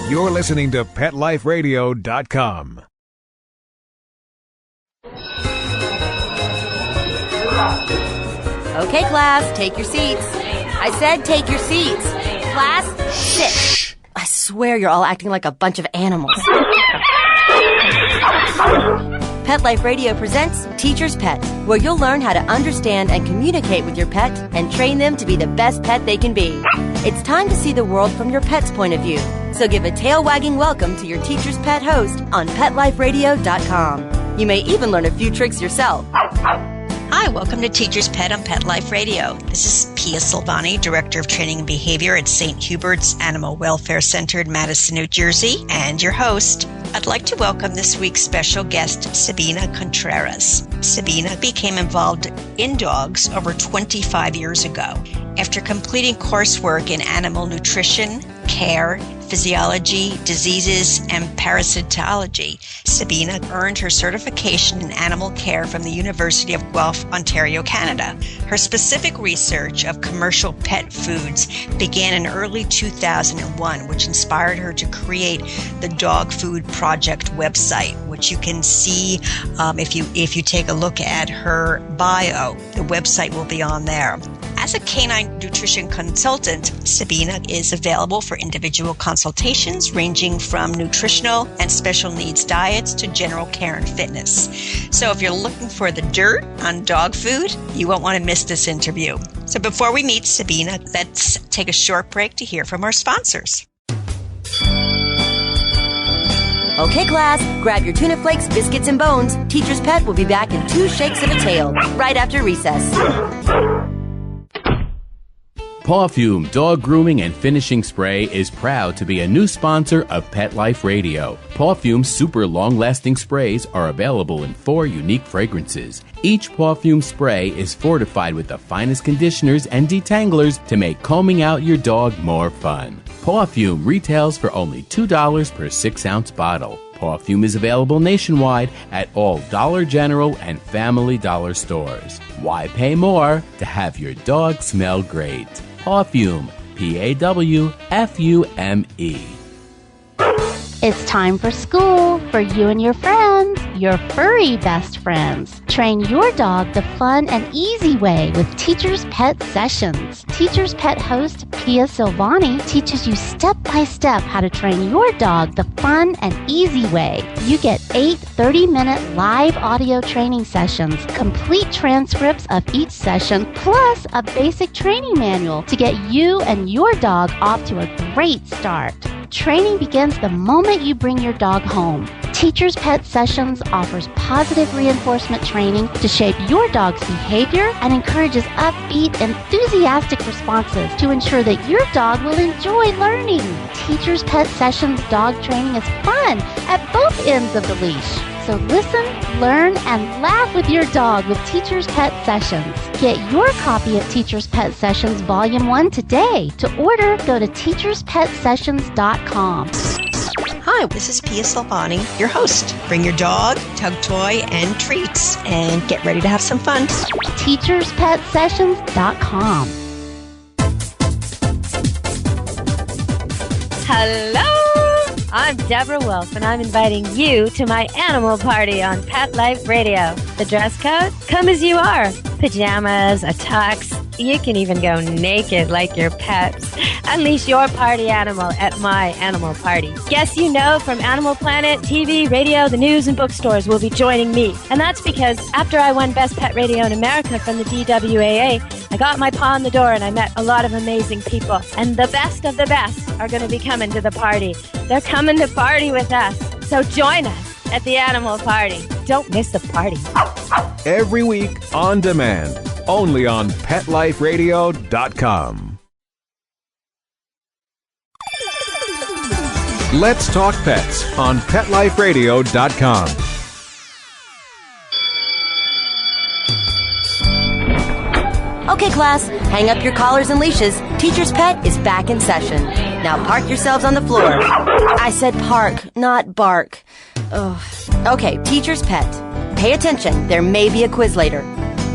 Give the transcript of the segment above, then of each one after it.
You're listening to PetLifeRadio.com. Okay, class, take your seats. I said take your seats. Class, sit. Shh. I swear you're all acting like a bunch of animals. Pet Life Radio presents Teacher's Pet, where you'll learn how to understand and communicate with your pet and train them to be the best pet they can be. It's time to see the world from your pet's point of view. So give a tail-wagging welcome to your Teacher's Pet host on PetLifeRadio.com. You may even learn a few tricks yourself. Hi, welcome to Teacher's Pet on Pet Life Radio. This is Pia Silvani, Director of Training and Behavior at St. Hubert's Animal Welfare Center in Madison, New Jersey, and your host. I'd like to welcome this week's special guest, Sabina Contreras. Sabina became involved in dogs over 25 years ago. After completing coursework in animal nutrition, care, physiology, diseases, and parasitology, Sabina earned her certification in animal care from the University of Guelph, Ontario, Canada. Her specific research of commercial pet foods began in early 2001, which inspired her to create the Dog Food Project website, which you can see if you take a look at her bio. The website will be on there. As a canine nutrition consultant, Sabina is available for individual consultations ranging from nutritional and special needs diets to general care and fitness. So if you're looking for the dirt on dog food, you won't want to miss this interview. So before we meet Sabina, let's take a short break to hear from our sponsors. Okay, class, grab your tuna flakes, biscuits, and bones. Teacher's Pet will be back in 2 shakes of a tail, right after recess. Pawfume Dog Grooming and Finishing Spray is proud to be a new sponsor of Pet Life Radio. Pawfume's super long-lasting sprays are available in 4 unique fragrances. Each Pawfume spray is fortified with the finest conditioners and detanglers to make combing out your dog more fun. Pawfume retails for only $2 per 6-ounce bottle. Pawfume is available nationwide at all Dollar General and Family Dollar stores. Why pay more to have your dog smell great? Pawfume, Pawfume. It's time for school for you and your friends, your furry best friends. Train your dog the fun and easy way with Teacher's Pet Sessions. Teacher's Pet host Pia Silvani teaches you step-by-step how to train your dog the fun and easy way. You get 8 30-minute live audio training sessions, complete transcripts of each session, plus a basic training manual to get you and your dog off to a great start. Training begins the moment you bring your dog home. Teacher's Pet Sessions offers positive reinforcement training to shape your dog's behavior and encourages upbeat, enthusiastic responses to ensure that your dog will enjoy learning. Teacher's Pet Sessions dog training is fun at both ends of the leash. So listen, learn, and laugh with your dog with Teacher's Pet Sessions. Get your copy of Teacher's Pet Sessions Volume 1 today. To order, go to teacherspetsessions.com. Hi, this is Pia Silvani, your host. Bring your dog, tug toy, and treats, and get ready to have some fun. teacherspetsessions.com. Hello! I'm Deborah Wolf, and I'm inviting you to my animal party on Pet Life Radio. The dress code? Come as you are. Pajamas, a tux. You can even go naked like your pets. Unleash your party animal at my animal party. Guests you know from Animal Planet, TV, radio, the news, and bookstores will be joining me. And that's because after I won Best Pet Radio in America from the DWAA, I got my paw in the door and I met a lot of amazing people. And the best of the best are going to be coming to the party. They're coming to party with us. So join us at the animal party. Don't miss the party. Every week on demand, only on PetLifeRadio.com. Let's Talk Pets on PetLifeRadio.com. Okay, class, hang up your collars and leashes. Teacher's Pet is back in session. Now park yourselves on the floor. I said park, not bark. Ugh. Okay, Teacher's Pet. Pay attention, there may be a quiz later.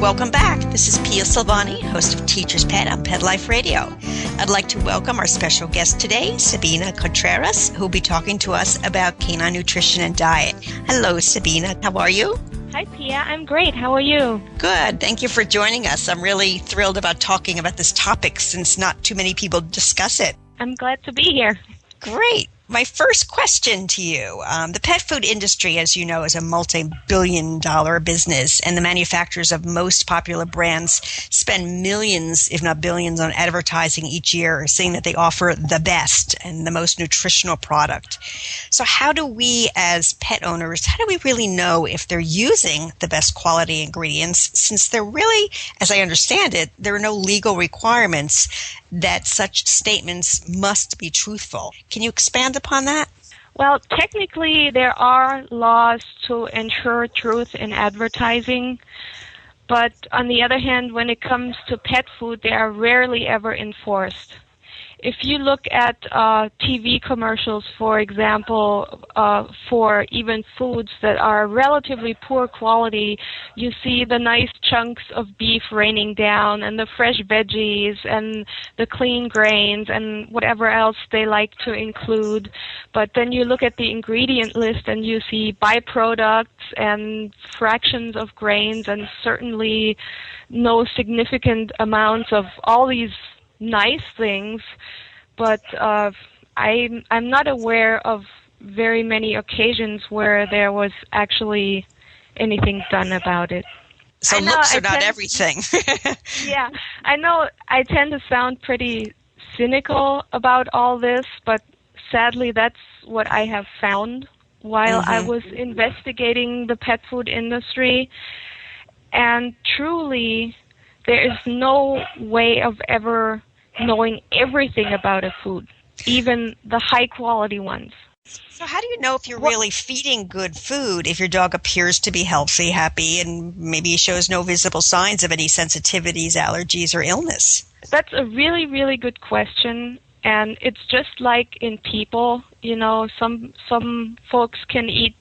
Welcome back. This is Pia Silvani, host of Teacher's Pet on Pet Life Radio. I'd like to welcome our special guest today, Sabina Contreras, who will be talking to us about canine nutrition and diet. Hello, Sabina. How are you? Hi, Pia. I'm great. How are you? Good. Thank you for joining us. I'm really thrilled about talking about this topic since not too many people discuss it. I'm glad to be here. Great. My first question to you. The pet food industry, as you know, is a multi-billion-dollar business, and the manufacturers of most popular brands spend millions, if not billions, on advertising each year, saying that they offer the best and the most nutritional product. So how do we, as pet owners, how do we really know if they're using the best quality ingredients, since they're really, as I understand it, there are no legal requirements that such statements must be truthful. Can you expand upon that? Well, technically, there are laws to ensure truth in advertising. But on the other hand, when it comes to pet food, they are rarely ever enforced. If you look at TV commercials, for example, for even foods that are relatively poor quality, you see the nice chunks of beef raining down and the fresh veggies and the clean grains and whatever else they like to include. But then you look at the ingredient list and you see byproducts and fractions of grains and certainly no significant amounts of all these nice things, but I'm not aware of very many occasions where there was actually anything done about it. So looks are not everything. Yeah, I know I tend to sound pretty cynical about all this, but sadly that's what I have found while I was investigating the pet food industry. And truly, there is no way of ever knowing everything about a food, even the high-quality ones. So how do you know if you're really feeding good food if your dog appears to be healthy, happy, and maybe shows no visible signs of any sensitivities, allergies, or illness? That's a really, really good question, and it's just like in people. You know, some folks can eat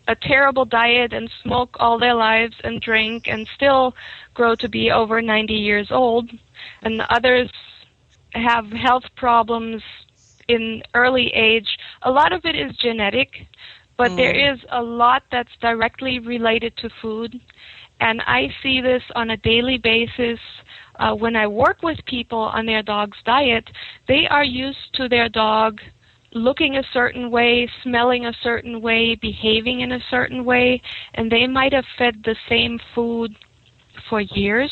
a terrible diet and smoke all their lives and drink and still grow to be over 90 years old, and others have health problems in early age. A lot of it is genetic, but there is a lot that's directly related to food, and I see this on a daily basis. When I work with people on their dog's diet, they are used to their dog looking a certain way, smelling a certain way, behaving in a certain way, and they might have fed the same food for years.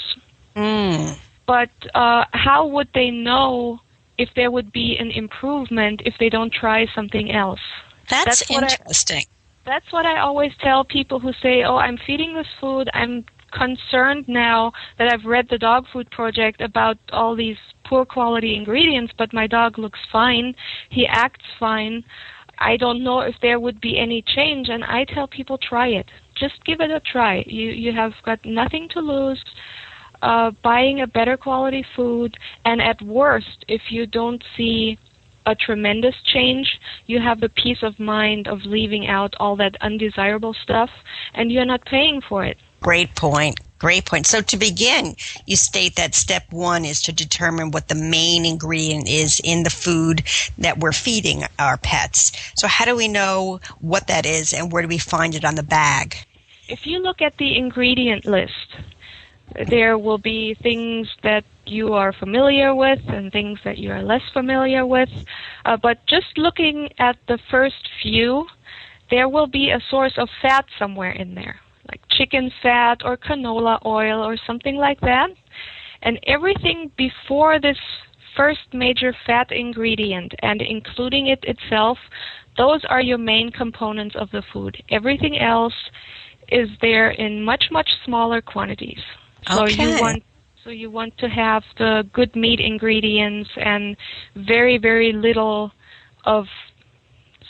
But how would they know if there would be an improvement if they don't try something else? That's interesting. That's what I always tell people who say, oh, I'm feeding this food. I'm concerned now that I've read the Dog Food Project about all these poor quality ingredients, but my dog looks fine. He acts fine. I don't know if there would be any change, and I tell people, try it. Just give it a try. You have got nothing to lose. Buying a better quality food, and at worst, if you don't see a tremendous change, you have the peace of mind of leaving out all that undesirable stuff, and you're not paying for it. Great point. Great point. So to begin, you state that step one is to determine what the main ingredient is in the food that we're feeding our pets. So how do we know what that is, and where do we find it on the bag? If you look at the ingredient list, there will be things that you are familiar with and things that you are less familiar with. But just looking at the first few, there will be a source of fat somewhere in there, like chicken fat or canola oil or something like that. And everything before this first major fat ingredient and including it itself, those are your main components of the food. Everything else is there in much, much smaller quantities. So you want to have the good meat ingredients and very, very little of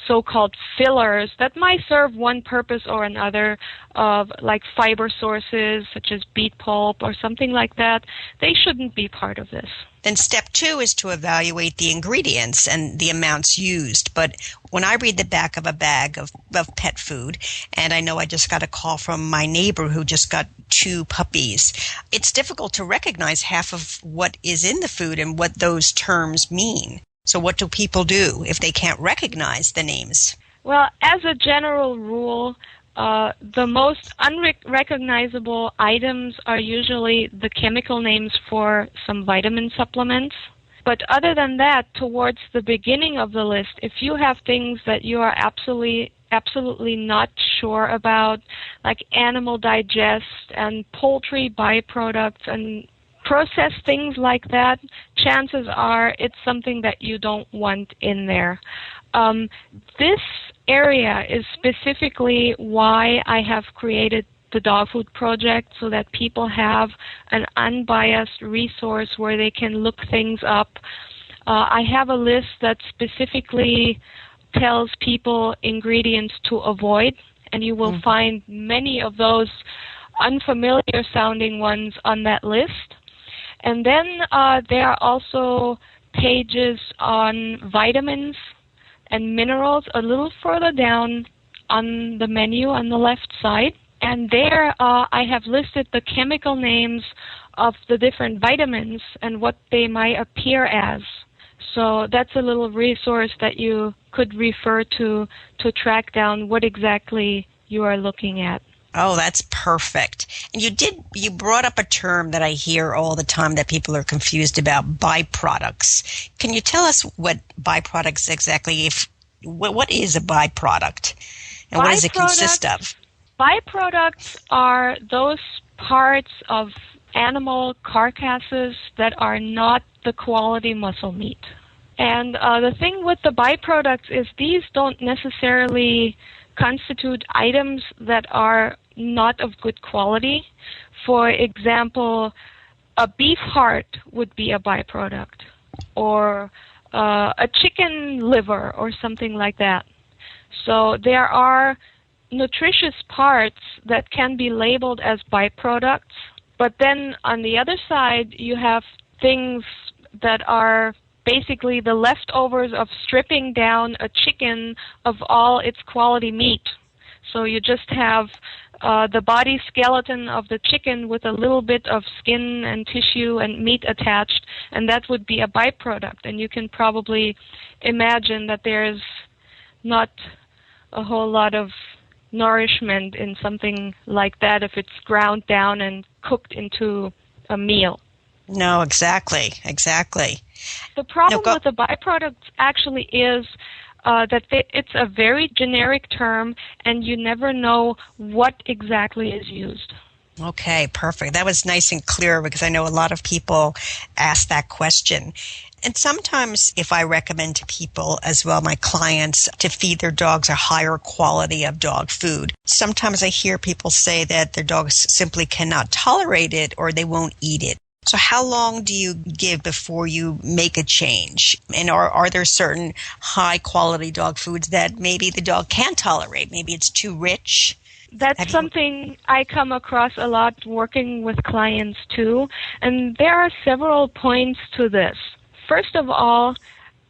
so-called fillers that might serve one purpose or another, of like fiber sources such as beet pulp or something like that. They shouldn't be part of this. Then step 2 is to evaluate the ingredients and the amounts used. But when I read the back of a bag of pet food, and I know I just got a call from my neighbor who just got 2 puppies, it's difficult to recognize half of what is in the food and what those terms mean. So what do people do if they can't recognize the names? Well, as a general rule, the most unrecognizable items are usually the chemical names for some vitamin supplements. But other than that, towards the beginning of the list, if you have things that you are absolutely not sure about, like animal digest and poultry byproducts and processed things like that, chances are it's something that you don't want in there. This area is specifically why I have created the Dog Food Project, so that people have an unbiased resource where they can look things up. I have a list that specifically tells people ingredients to avoid, and you will find many of those unfamiliar sounding ones on that list. And then there are also pages on vitamins and minerals a little further down on the menu on the left side. And there I have listed the chemical names of the different vitamins and what they might appear as. So that's a little resource that you could refer to track down what exactly you are looking at. Oh, that's perfect. And you brought up a term that I hear all the time that people are confused about, byproducts. Can you tell us what byproducts exactly, what is a byproduct and what does it consist of? Byproducts are those parts of animal carcasses that are not the quality muscle meat. And the thing with the byproducts is these don't necessarily constitute items that are not of good quality. For example, a beef heart would be a byproduct, or a chicken liver or something like that. So there are nutritious parts that can be labeled as byproducts, but then on the other side you have things that are basically the leftovers of stripping down a chicken of all its quality meat. So you just have the body skeleton of the chicken with a little bit of skin and tissue and meat attached, and that would be a byproduct. And you can probably imagine that there's not a whole lot of nourishment in something like that if it's ground down and cooked into a meal. No, exactly. The problem with the byproducts actually is that it's a very generic term, and you never know what exactly is used. Okay, perfect. That was nice and clear because I know a lot of people ask that question. And sometimes if I recommend to people as well, my clients, to feed their dogs a higher quality of dog food, sometimes I hear people say that their dogs simply cannot tolerate it or they won't eat it. So how long do you give before you make a change? And are there certain high-quality dog foods that maybe the dog can't tolerate? Maybe it's too rich? That's something I come across a lot working with clients too. And there are several points to this. First of all,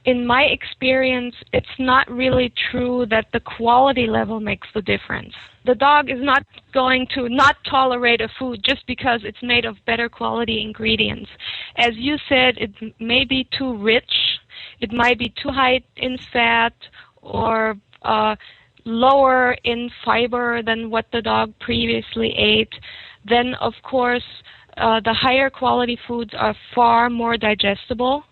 in my experience, it's not really true that the quality level makes the difference. The dog is not going to not tolerate a food just because it's made of better quality ingredients. As you said, it may be too rich, it might be too high in fat, or lower in fiber than what the dog previously ate. Then, of course, the higher quality foods are far more digestible.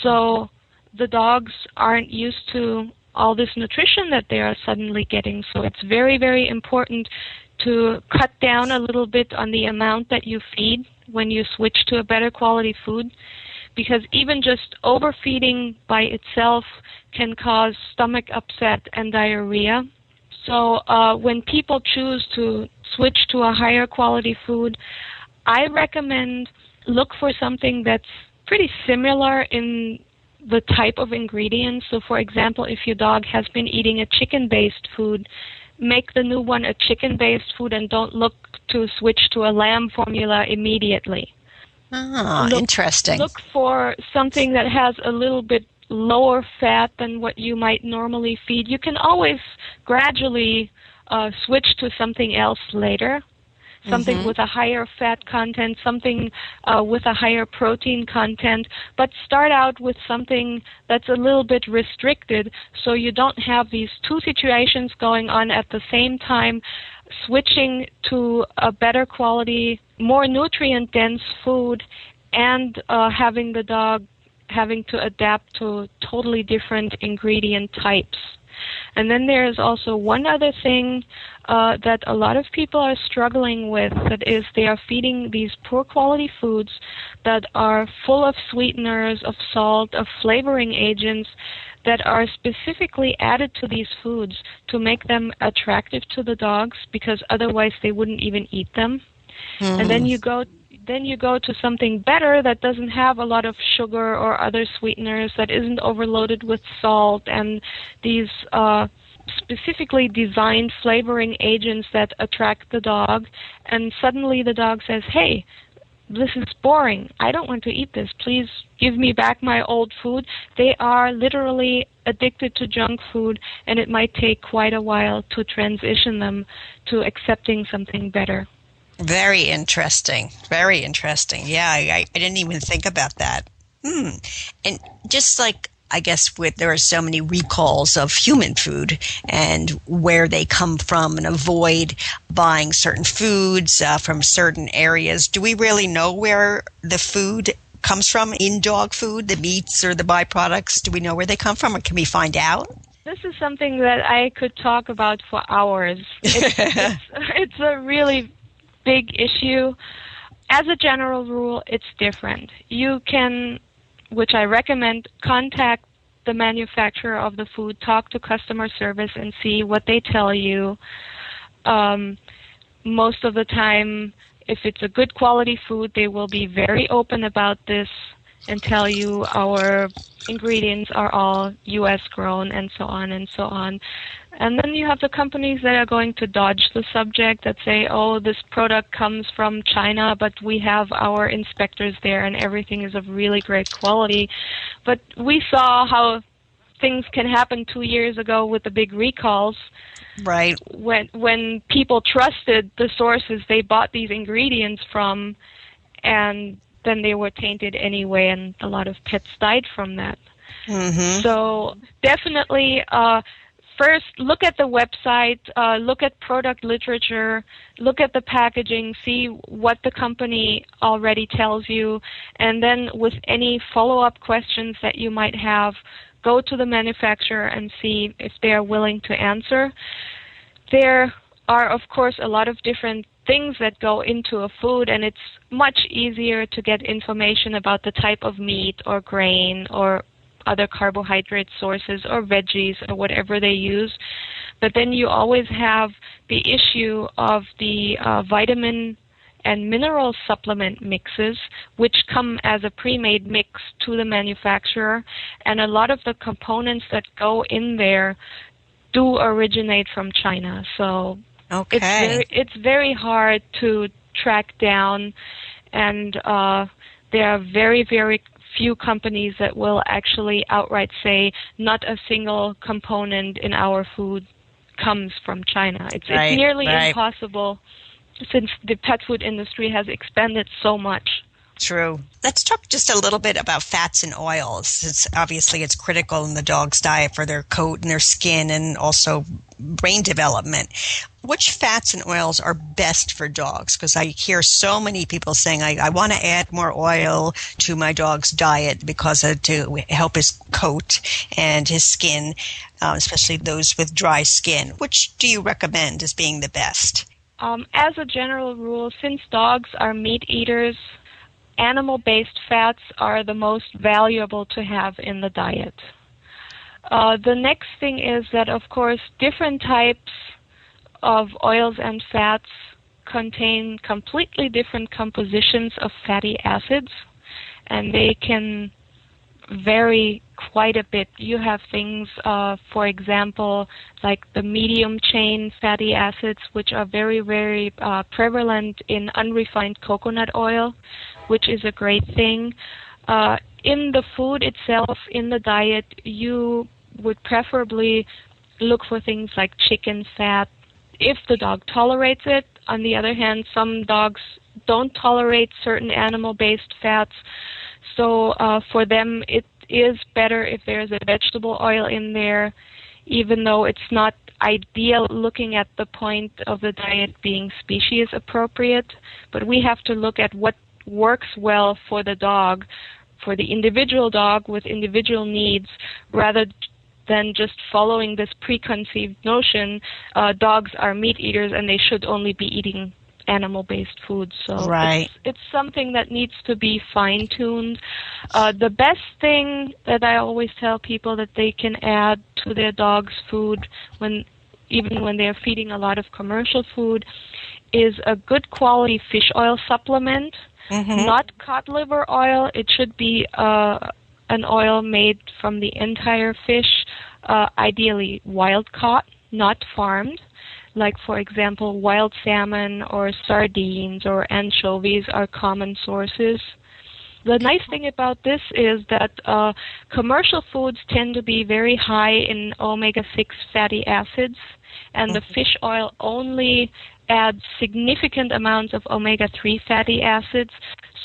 So the dogs aren't used to all this nutrition that they are suddenly getting. So it's very, very important to cut down a little bit on the amount that you feed when you switch to a better quality food, because even just overfeeding by itself can cause stomach upset and diarrhea. So when people choose to switch to a higher quality food, I recommend look for something that's pretty similar in the type of ingredients. So for example, if your dog has been eating a chicken-based food, make the new one a chicken-based food and don't look to switch to a lamb formula immediately. Ah, interesting. Look for something that has a little bit lower fat than what you might normally feed. You can always gradually switch to something else later, something with a higher fat content, something with a higher protein content, but start out with something that's a little bit restricted so you don't have these two situations going on at the same time, switching to a better quality, more nutrient-dense food, and having the dog having to adapt to totally different ingredient types. And then there's also one other thing that a lot of people are struggling with, that is they are feeding these poor quality foods that are full of sweeteners, of salt, of flavoring agents that are specifically added to these foods to make them attractive to the dogs, because otherwise they wouldn't even eat them. And then you go to something better that doesn't have a lot of sugar or other sweeteners, that isn't overloaded with salt and these specifically designed flavoring agents that attract the dog. And suddenly the dog says, hey, this is boring. I don't want to eat this. Please give me back my old food. They are literally addicted to junk food, and it might take quite a while to transition them to accepting something better. Very interesting. Very interesting. Yeah, I didn't even think about that. And just like, I guess, there are so many recalls of human food and where they come from, and avoid buying certain foods from certain areas. Do we really know where the food comes from in dog food, the meats or the byproducts? Do we know where they come from, or can we find out? This is something that I could talk about for hours. It's a really big issue. As a general rule, it's different. You can, which I recommend, contact the manufacturer of the food, talk to customer service and see what they tell you. Most of the time, if it's a good quality food, they will be very open about this and tell you our ingredients are all U.S. grown and so on and so on. And then you have the companies that are going to dodge the subject, that say, oh, this product comes from China, but we have our inspectors there and everything is of really great quality. But we saw how things can happen 2 years ago with the big recalls. Right. When people trusted the sources they bought these ingredients from, and then they were tainted anyway, and a lot of pets died from that. So definitely, first, look at the website, look at product literature, look at the packaging, see what the company already tells you, and then with any follow-up questions that you might have, go to the manufacturer and see if they are willing to answer. There are, of course, a lot of different things that go into a food, and it's much easier to get information about the type of meat or grain or other carbohydrate sources or veggies or whatever they use. But then you always have the issue of the vitamin and mineral supplement mixes, which come as a pre-made mix to the manufacturer, and a lot of the components that go in there do originate from China. So it's very hard to track down, and there are very, very few companies that will actually outright say not a single component in our food comes from China. It's nearly impossible, since the pet food industry has expanded so much. True. Let's talk just a little bit about fats and oils, since obviously it's critical in the dog's diet for their coat and their skin and also brain development. Which fats and oils are best for dogs? Because I hear so many people saying, I want to add more oil to my dog's diet because to help his coat and his skin, especially those with dry skin. Which do you recommend as being the best? As a general rule, since dogs are meat eaters, animal-based fats are the most valuable to have in the diet. The next thing is that, of course, different types of oils and fats contain completely different compositions of fatty acids, and they can vary quite a bit. You have things, for example, like the medium-chain fatty acids, which are very, very prevalent in unrefined coconut oil, which is a great thing. In the food itself, in the diet, you would preferably look for things like chicken fat, if the dog tolerates it. On the other hand, some dogs don't tolerate certain animal-based fats, so for them it is better if there's a vegetable oil in there, even though it's not ideal looking at the point of the diet being species appropriate. But we have to look at what works well for the dog, for the individual dog with individual needs, rather than just following this preconceived notion, dogs are meat eaters and they should only be eating animal-based foods. So right. It's something that needs to be fine-tuned. The best thing that I always tell people that they can add to their dog's food, even when they're feeding a lot of commercial food, is a good quality fish oil supplement. Mm-hmm. Not cod liver oil. It should be an oil made from the entire fish, ideally wild caught, not farmed. Like, for example, wild salmon or sardines or anchovies are common sources. The nice thing about this is that commercial foods tend to be very high in omega-6 fatty acids, and the fish oil only adds significant amounts of omega-3 fatty acids,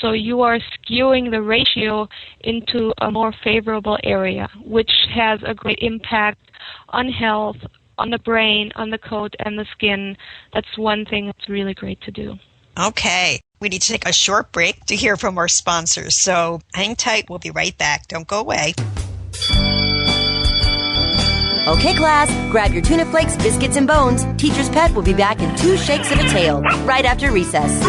so you are skewing the ratio into a more favorable area, which has a great impact on health, on the brain, on the coat, and the skin. That's one thing that's really great to do. Okay. We need to take a short break to hear from our sponsors, so hang tight. We'll be right back. Don't go away. Okay, class, grab your tuna flakes, biscuits, and bones. Teacher's Pet will be back in 2 shakes of a tail, right after recess.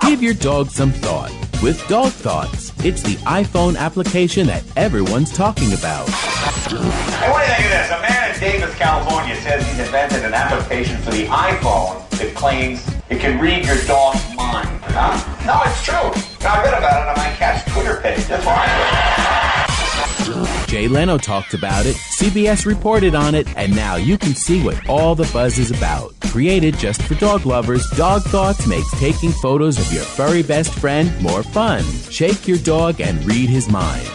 Give your dog some thought with Dog Thoughts. It's the iPhone application that everyone's talking about. Hey, what do you think of this? A man in Davis, California says he's invented an application for the iPhone that claims it can read your dog's mind. Huh? No, it's true. I read about it on my cat's Twitter page. That's why. Jay Leno talked about it, CBS reported on it, and now you can see what all the buzz is about. Created just for dog lovers, Dog Thoughts makes taking photos of your furry best friend more fun. Shake your dog and read his mind.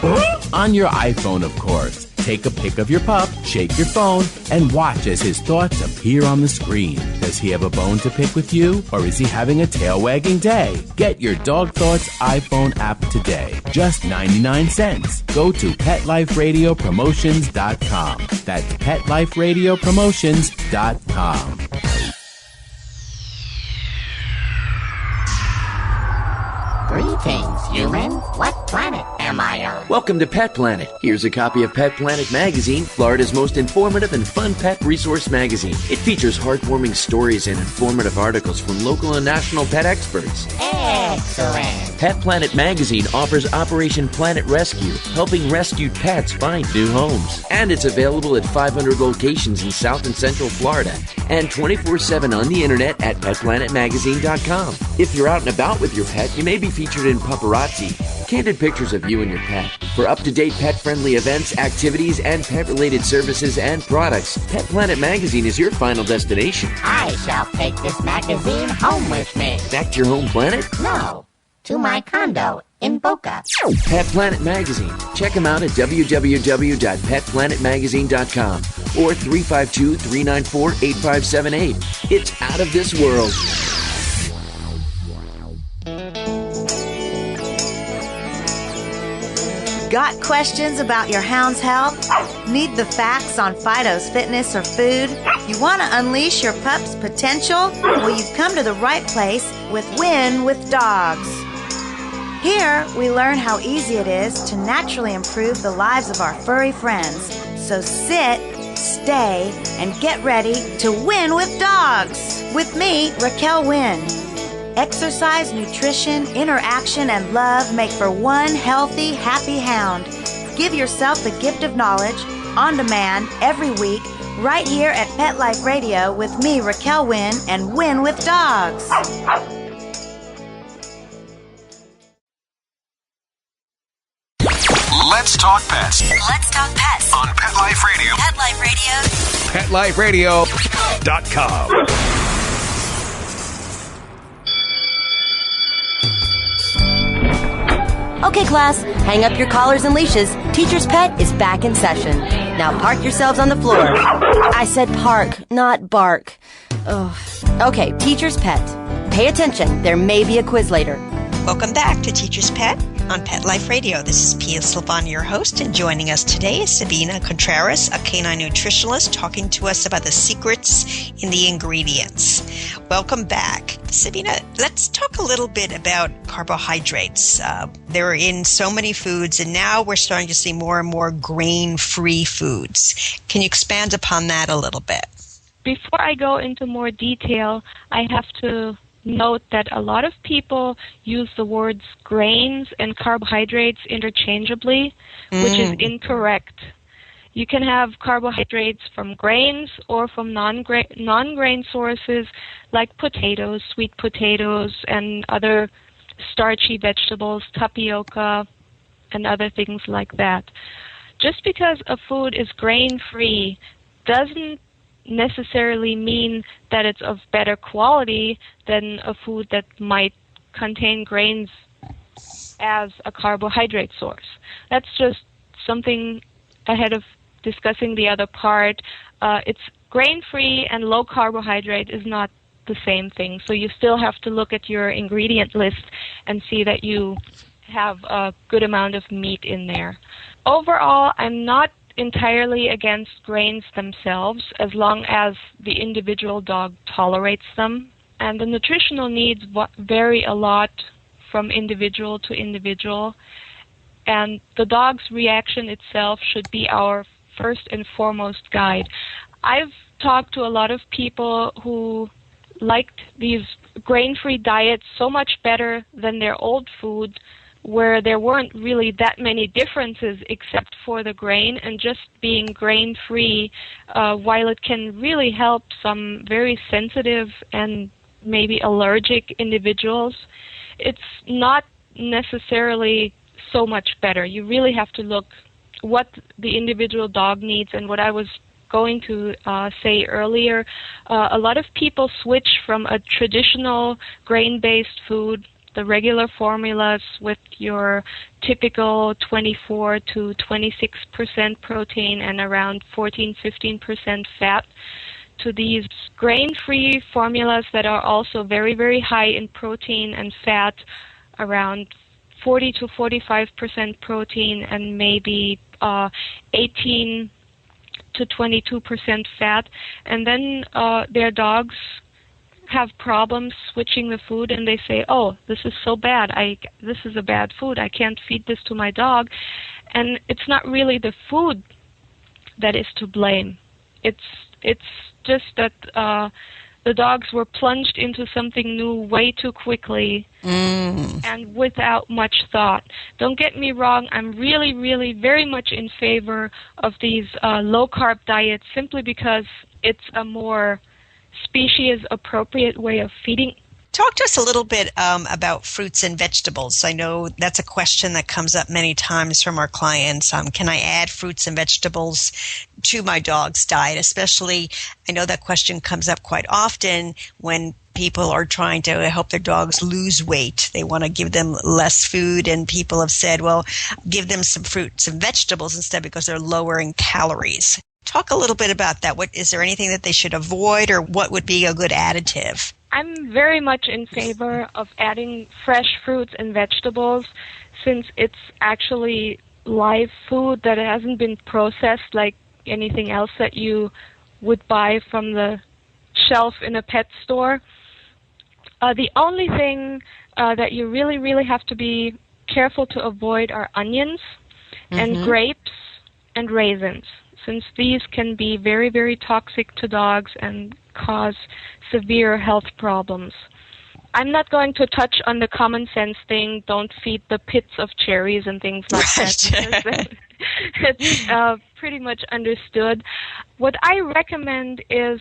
On your iPhone, of course. Take a pic of your pup, shake your phone, and watch as his thoughts appear on the screen. Does he have a bone to pick with you, or is he having a tail-wagging day? Get your Dog Thoughts iPhone app today. Just 99 cents. Go to PetLifeRadioPromotions.com. That's PetLifeRadioPromotions.com. Greetings, human. What planet am I on? Welcome to Pet Planet. Here's a copy of Pet Planet Magazine, Florida's most informative and fun pet resource magazine. It features heartwarming stories and informative articles from local and national pet experts. Excellent. Pet Planet Magazine offers Operation Planet Rescue, helping rescued pets find new homes. And it's available at 500 locations in South and Central Florida and 24/7 on the internet at PetPlanetMagazine.com. If you're out and about with your pet, you may be featured in Paparazzi, candid pictures of you and your pet. For up-to-date pet-friendly events, activities, and pet-related services and products, Pet Planet Magazine is your final destination. I shall take this magazine home with me. Back to your home planet? No, to my condo in Boca. Pet Planet Magazine. Check them out at www.petplanetmagazine.com or 352-394-8578. It's out of this world. Got questions about your hound's health? Need the facts on Fido's fitness or food? You want to unleash your pup's potential? Well, you've come to the right place with Win with Dogs. Here, we learn how easy it is to naturally improve the lives of our furry friends. So sit, stay, and get ready to win with dogs. With me, Raquel Wynn. Exercise, nutrition, interaction, and love make for one healthy, happy hound. Give yourself the gift of knowledge, on demand, every week, right here at Pet Life Radio with me, Raquel Wynn, and Win with Dogs. Let's talk pets Let's talk pets on Pet Life Radio. Pet Life Radio. PetLifeRadio.com. Okay, class, hang up your collars and leashes. Teacher's Pet is back in session. Now park yourselves on the floor. I said park, not bark. Ugh. Okay, Teacher's Pet. Pay attention. There may be a quiz later. Welcome back to Teacher's Pet on Pet Life Radio. This is Pia Silvani, your host, and joining us today is Sabina Contreras, a canine nutritionist, talking to us about the secrets in the ingredients. Welcome back. Sabina, let's talk a little bit about carbohydrates. They're in so many foods, and now we're starting to see more and more grain-free foods. Can you expand upon that a little bit? Before I go into more detail, I have to note that a lot of people use the words grains and carbohydrates interchangeably, which is incorrect. You can have carbohydrates from grains or from non-grain sources like potatoes, sweet potatoes, and other starchy vegetables, tapioca, and other things like that. Just because a food is grain-free doesn't necessarily mean that it's of better quality than a food that might contain grains as a carbohydrate source. That's just something ahead of discussing the other part. It's grain-free and low carbohydrate is not the same thing. So you still have to look at your ingredient list and see that you have a good amount of meat in there. Overall, I'm not entirely against grains themselves as long as the individual dog tolerates them. And the nutritional needs vary a lot from individual to individual. And the dog's reaction itself should be our first and foremost guide. I've talked to a lot of people who liked these grain-free diets so much better than their old food, where there weren't really that many differences except for the grain, and just being grain-free, while it can really help some very sensitive and maybe allergic individuals, it's not necessarily so much better. You really have to look what the individual dog needs. And what I was going to say earlier, a lot of people switch from a traditional grain-based food, the regular formulas with your typical 24 to 26% protein and around 14-15% fat, to these grain-free formulas that are also very, very high in protein and fat, around 40 to 45% protein and maybe 18 to 22% fat. And then their dogs have problems switching the food, and they say, oh, this is so bad. This is a bad food. I can't feed this to my dog. And it's not really the food that is to blame. It's just that the dogs were plunged into something new way too quickly and without much thought. Don't get me wrong, I'm really, really very much in favor of these low-carb diets simply because it's a more species-appropriate way of feeding. Talk to us a little bit about fruits and vegetables. I know that's a question that comes up many times from our clients. Can I add fruits and vegetables to my dog's diet? Especially, I know that question comes up quite often when people are trying to help their dogs lose weight. They want to give them less food, and people have said, well, give them some fruits and vegetables instead because they're lower in calories. Talk a little bit about that. Is there anything that they should avoid, or what would be a good additive? I'm very much in favor of adding fresh fruits and vegetables, since it's actually live food that hasn't been processed like anything else that you would buy from the shelf in a pet store. The only thing that you really, really have to be careful to avoid are onions and grapes and raisins, since these can be very, very toxic to dogs and cause severe health problems. I'm not going to touch on the common sense thing, don't feed the pits of cherries and things like that. It's pretty much understood. What I recommend is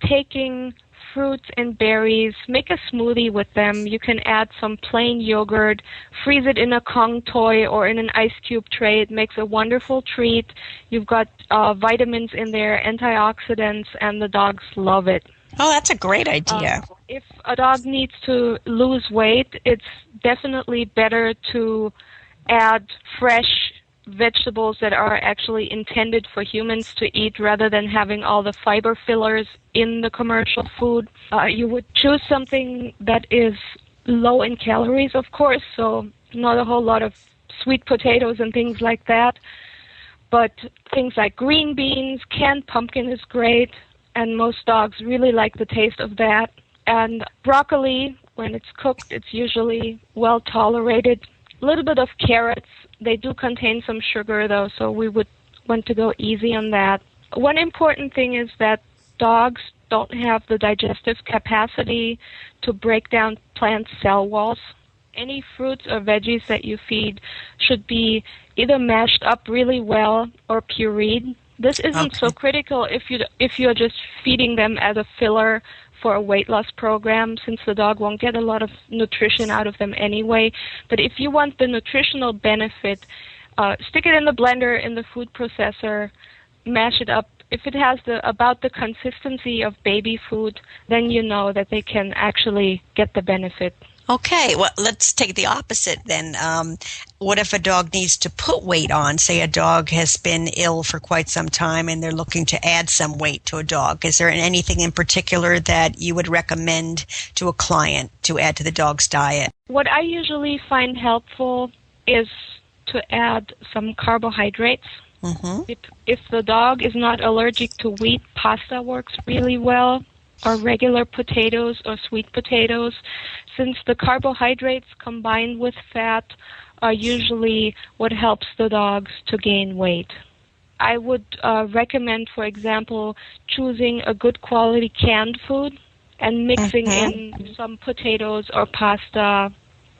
taking fruits and berries, make a smoothie with them. You can add some plain yogurt, freeze it in a Kong toy or in an ice cube tray. It makes a wonderful treat. You've got vitamins in there, antioxidants, and the dogs love it. Oh, that's a great idea. If a dog needs to lose weight, it's definitely better to add fresh vegetables that are actually intended for humans to eat rather than having all the fiber fillers in the commercial food. You would choose something that is low in calories, of course, so not a whole lot of sweet potatoes and things like that. But things like green beans, canned pumpkin is great, and most dogs really like the taste of that. And broccoli, when it's cooked, it's usually well tolerated. A little bit of carrots. They do contain some sugar, though, so we would want to go easy on that. One important thing is that dogs don't have the digestive capacity to break down plant cell walls. Any fruits or veggies that you feed should be either mashed up really well or pureed. This isn't so critical if you're just feeding them as a filler for a weight loss program, since the dog won't get a lot of nutrition out of them anyway. But if you want the nutritional benefit, stick it in the blender, in the food processor, mash it up. If it has about the consistency of baby food, then you know that they can actually get the benefit. Okay, well, let's take the opposite then. What if a dog needs to put weight on? Say a dog has been ill for quite some time and they're looking to add some weight to a dog. Is there anything in particular that you would recommend to a client to add to the dog's diet? What I usually find helpful is to add some carbohydrates. Mm-hmm. If the dog is not allergic to wheat, pasta works really well, or regular potatoes or sweet potatoes, since the carbohydrates combined with fat are usually what helps the dogs to gain weight. I would recommend, for example, choosing a good quality canned food and mixing in some potatoes or pasta,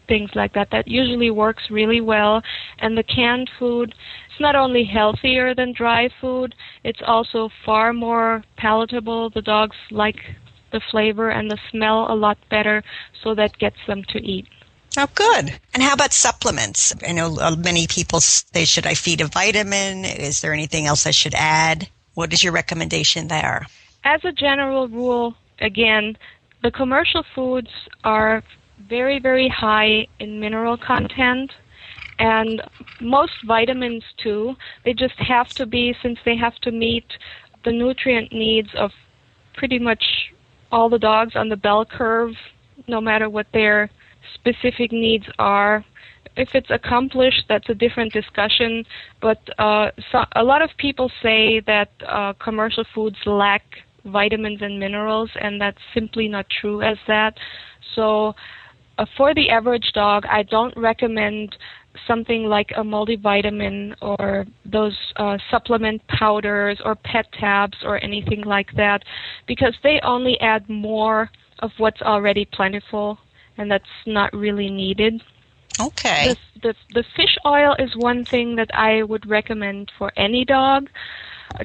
things like that. That usually works really well. And the canned food, it's not only healthier than dry food, it's also far more palatable. The dogs like the flavor and the smell a lot better, so that gets them to eat. Oh, good. And how about supplements? I know many people say, should I feed a vitamin? Is there anything else I should add? What is your recommendation there? As a general rule, again, the commercial foods are very, very high in mineral content, and most vitamins too. They just have to be, since they have to meet the nutrient needs of pretty much all the dogs on the bell curve, no matter what their specific needs are. If it's accomplished, that's a different discussion, but a lot of people say that commercial foods lack vitamins and minerals, and that's simply not true as that. So for the average dog, I don't recommend something like a multivitamin or those supplement powders or pet tabs or anything like that, because they only add more of what's already plentiful, and that's not really needed. Okay. The fish oil is one thing that I would recommend for any dog.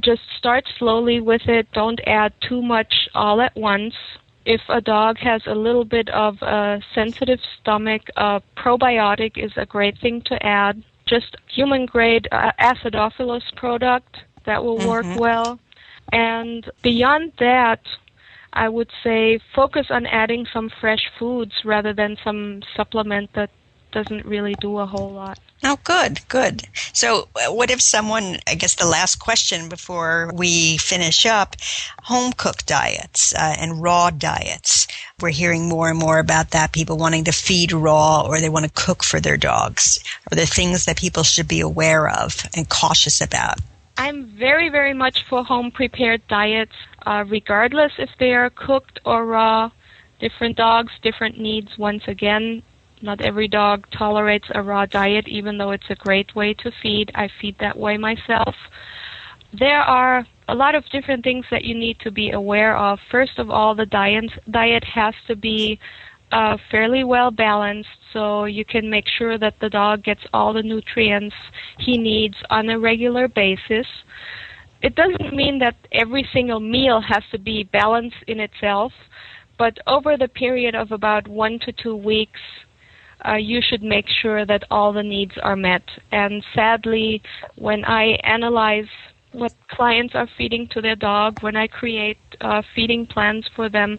Just start slowly with it. Don't add too much all at once. If a dog has a little bit of a sensitive stomach, a probiotic is a great thing to add. Just human-grade acidophilus product, that will work well. And beyond that, I would say focus on adding some fresh foods rather than some supplement that doesn't really do a whole lot. Oh, good, good. So what if someone, I guess the last question before we finish up, home-cooked diets and raw diets. We're hearing more and more about that, people wanting to feed raw or they want to cook for their dogs. Are there things that people should be aware of and cautious about? I'm very, very much for home-prepared diets, regardless if they are cooked or raw. Different dogs, different needs. Once again, not every dog tolerates a raw diet, even though it's a great way to feed. I feed that way myself. There are a lot of different things that you need to be aware of. First of all, the diet has to be fairly well balanced, so you can make sure that the dog gets all the nutrients he needs on a regular basis. It doesn't mean that every single meal has to be balanced in itself, but over the period of about 1 to 2 weeks, you should make sure that all the needs are met. And sadly, when I analyze what clients are feeding to their dog, when I create feeding plans for them,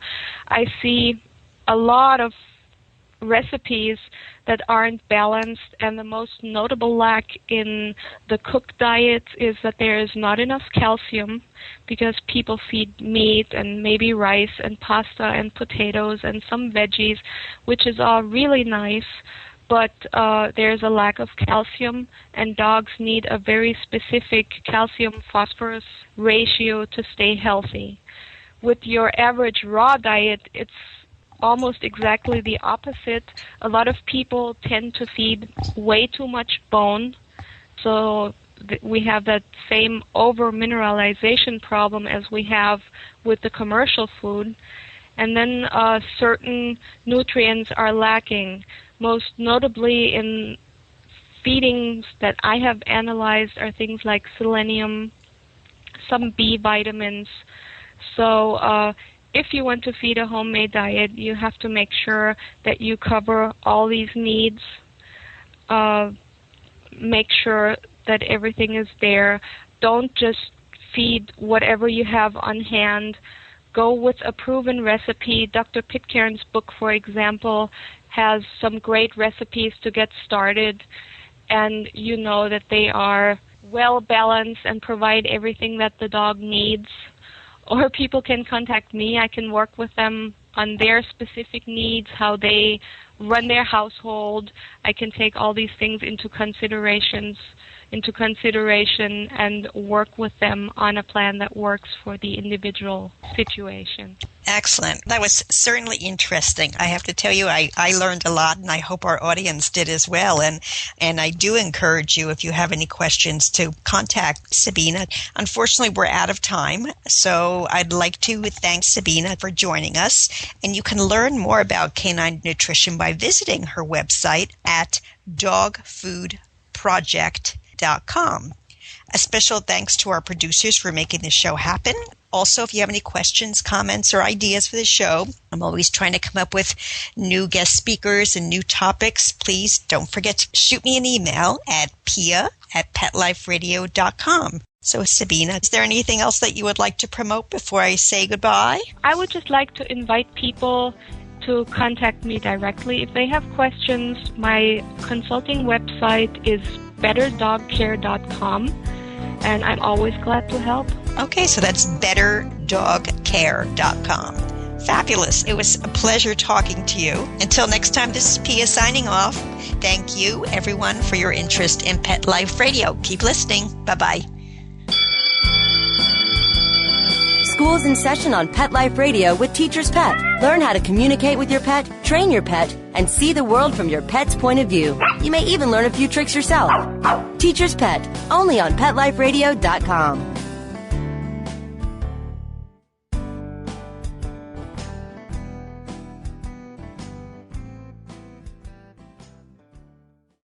I see a lot of recipes that aren't balanced, and the most notable lack in the cooked diet is that there is not enough calcium because people feed meat and maybe rice and pasta and potatoes and some veggies, which is all really nice, but there's a lack of calcium, and dogs need a very specific calcium-phosphorus ratio to stay healthy. With your average raw diet, it's almost exactly the opposite. A lot of people tend to feed way too much bone, so we have that same over-mineralization problem as we have with the commercial food. And then certain nutrients are lacking. Most notably in feedings that I have analyzed are things like selenium, some B vitamins. So if you want to feed a homemade diet, you have to make sure that you cover all these needs. Make sure that everything is there. Don't just feed whatever you have on hand. Go with a proven recipe. Dr. Pitcairn's book, for example, has some great recipes to get started, and you know that they are well balanced and provide everything that the dog needs. Or people can contact me. I can work with them on their specific needs, how they run their household. I can take all these things into consideration and work with them on a plan that works for the individual situation. Excellent. That was certainly interesting. I have to tell you, I learned a lot, and I hope our audience did as well. And I do encourage you, if you have any questions, to contact Sabina. Unfortunately, we're out of time, so I'd like to thank Sabina for joining us. And you can learn more about canine nutrition by visiting her website at dogfoodproject.com. A special thanks to our producers for making this show happen. Also, if you have any questions, comments, or ideas for the show, I'm always trying to come up with new guest speakers and new topics. Please don't forget to shoot me an email at pia@petliferadio.com. So, Sabina, is there anything else that you would like to promote before I say goodbye? I would just like to invite people to contact me directly. If they have questions, my consulting website is betterdogcare.com, and I'm always glad to help. Okay, so that's betterdogcare.com. Fabulous. It was a pleasure talking to you. Until next time, this is Pia signing off. Thank you, everyone, for your interest in Pet Life Radio. Keep listening. Bye-bye. School's in session on Pet Life Radio with Teacher's Pet. Learn how to communicate with your pet, train your pet, and see the world from your pet's point of view. You may even learn a few tricks yourself. Teacher's Pet, only on PetLifeRadio.com.